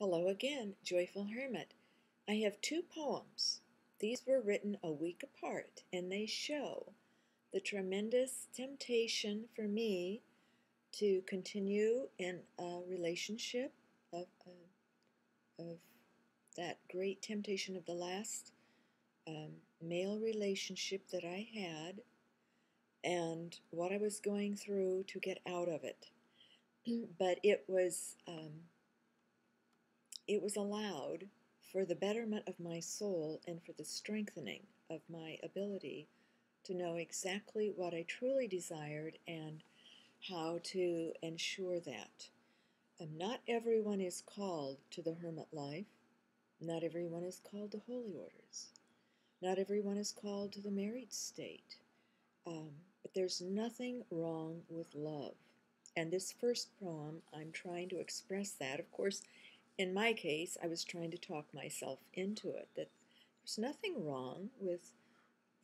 Hello again, Joyful Hermit. I have two poems. These were written a week apart, and they show the tremendous temptation for me to continue in a relationship of that great temptation of the last male relationship that I had and what I was going through to get out of it. But it was allowed for the betterment of my soul and for the strengthening of my ability to know exactly what I truly desired and how to ensure that. Not everyone is called to the hermit life. Not everyone is called to holy orders. Not everyone is called to the married state. But there's nothing wrong with love. And this first poem, I'm trying to express that. Of course, in my case, I was trying to talk myself into it, that there's nothing wrong with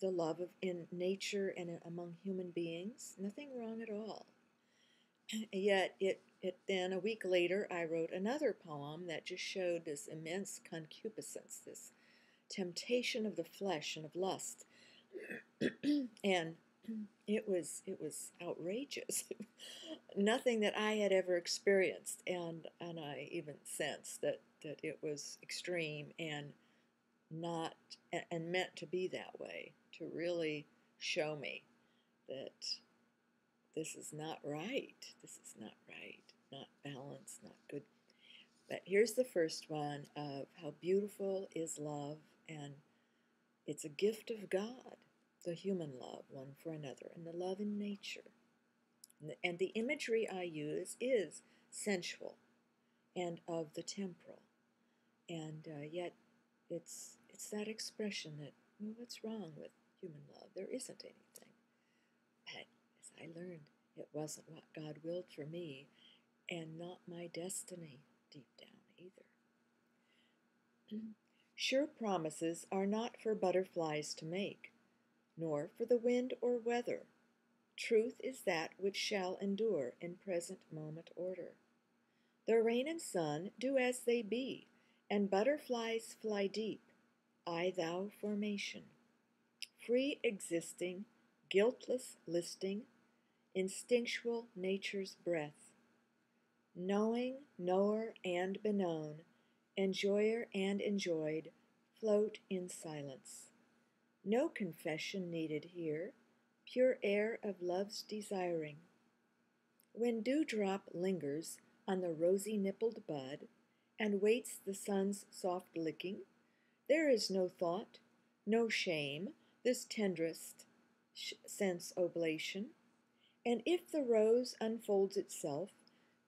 the love of in nature and among human beings, nothing wrong at all. Yet it then a week later I wrote another poem that just showed this immense concupiscence, this temptation of the flesh and of lust. And it was outrageous. Nothing that I had ever experienced, and I even sensed that it was extreme and not and meant to be that way, to really show me that this is not right. This is not right, not balanced, not good. But here's the first one of how beautiful is love, and it's a gift of God, the human love one for another, and the love in nature. And the imagery I use is sensual and of the temporal. And yet it's that expression that, well, what's wrong with human love? There isn't anything. But as I learned, it wasn't what God willed for me and not my destiny deep down either. Sure promises are not for butterflies to make, nor for the wind or weather. Truth is that which shall endure in present moment order. The rain and sun do as they be, and butterflies fly deep, I thou formation, free existing, guiltless listing, instinctual nature's breath, knowing, knower, and beknown, enjoyer and enjoyed, float in silence. No confession needed here, pure air of love's desiring. When dewdrop lingers on the rosy-nippled bud and waits the sun's soft licking, there is no thought, no shame, this tenderest sense oblation. And if the rose unfolds itself,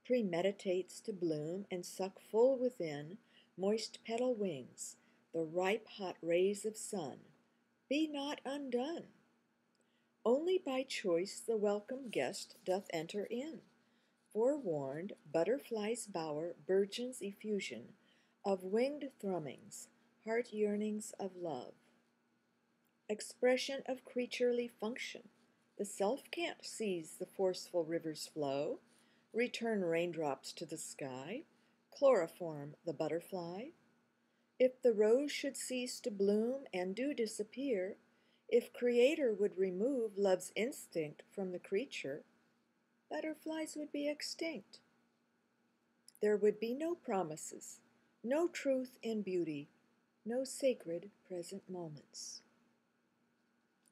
premeditates to bloom and suck full within moist petal wings the ripe hot rays of sun, be not undone. Only by choice the welcome guest doth enter in. Forewarned, butterfly's bower burgeons effusion of winged thrummings, heart yearnings of love. Expression of creaturely function. The self can't seize the forceful river's flow, return raindrops to the sky, chloroform the butterfly. If the rose should cease to bloom and dew disappear, if Creator would remove love's instinct from the creature, butterflies would be extinct. There would be no promises, no truth in beauty, no sacred present moments.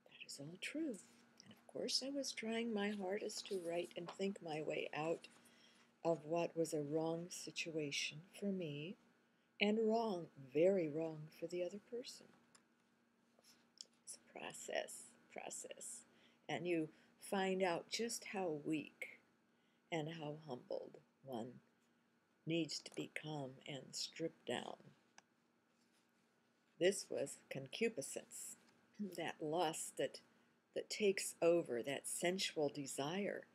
That is all true. And of course, I was trying my hardest to write and think my way out of what was a wrong situation for me, and wrong, very wrong for the other person. It's a process. And you find out just how weak and how humbled one needs to become and stripped down. This was concupiscence, that lust that takes over, that sensual desire.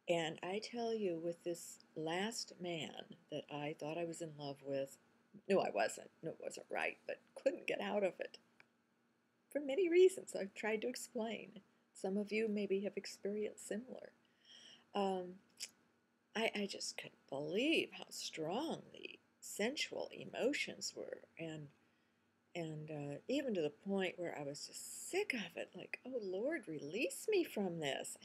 And I tell you, with this last man that I thought I was in love with, no, I wasn't. No, it wasn't right, but couldn't get out of it. For many reasons I've tried to explain. Some of you maybe have experienced similar. I just couldn't believe how strong the sensual emotions were, and even to the point where I was just sick of it. Like, oh Lord, release me from this.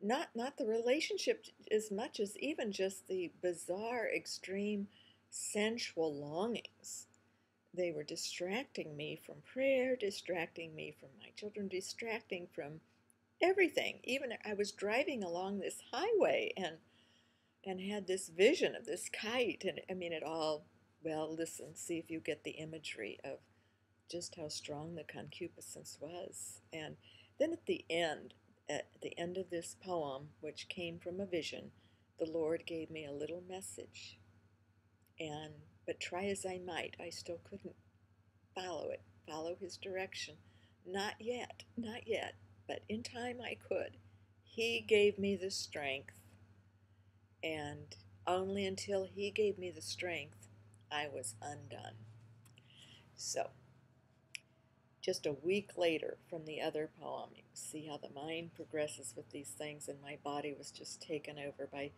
Not the relationship as much as even just the bizarre, extreme, sensual longings. They were distracting me from prayer, distracting me from my children, distracting from everything. Even I was driving along this highway and had this vision of this kite, and I mean it all. Well, listen, see if you get the imagery of just how strong the concupiscence was. And then at the end of this poem, which came from a vision, the Lord gave me a little message. And but try as I might, I still couldn't follow his direction. Not yet, not yet, but in time I could. He gave me the strength, and only until he gave me the strength, I was undone. So, just a week later from the other poem, you can see how the mind progresses with these things, and my body was just taken over by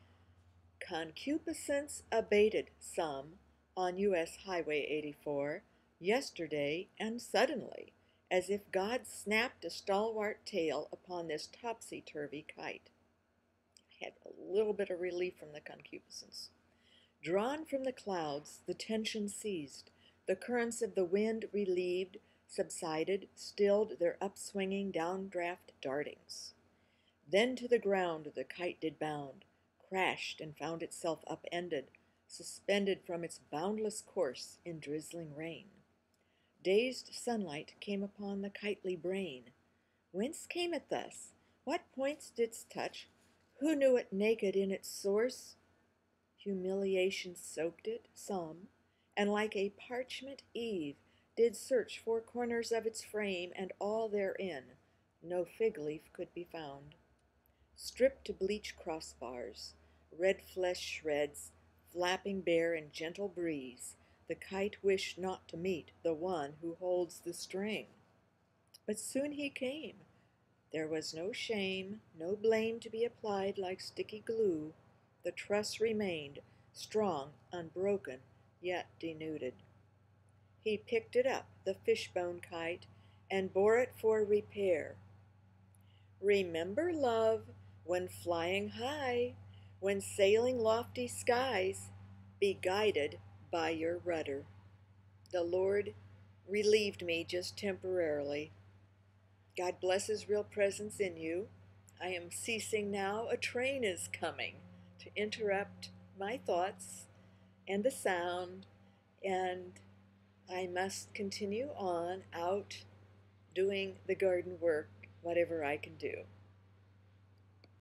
concupiscence abated some on U.S. Highway 84 yesterday and suddenly, as if God snapped a stalwart tail upon this topsy-turvy kite. I had a little bit of relief from the concupiscence. Drawn from the clouds, the tension ceased. The currents of the wind relieved, subsided, stilled their upswinging, downdraft dartings. Then to the ground the kite did bound, crashed and found itself upended, suspended from its boundless course in drizzling rain. Dazed sunlight came upon the kitely brain. Whence came it thus? What points didst touch? Who knew it naked in its source? Humiliation soaked it, some, and like a parchment Eve did search four corners of its frame, and all therein no fig leaf could be found. Stripped to bleach crossbars, red flesh shreds, flapping bare in gentle breeze, the kite wished not to meet the one who holds the string. But soon he came. There was no shame, no blame to be applied like sticky glue. The truss remained, strong, unbroken, yet denuded. He picked it up, the fishbone kite, and bore it for repair. Remember, love, when flying high, when sailing lofty skies, be guided by your rudder. The Lord relieved me just temporarily. God bless his real presence in you. I am ceasing now. A train is coming to interrupt my thoughts and the sound, and I must continue on out doing the garden work, whatever I can do.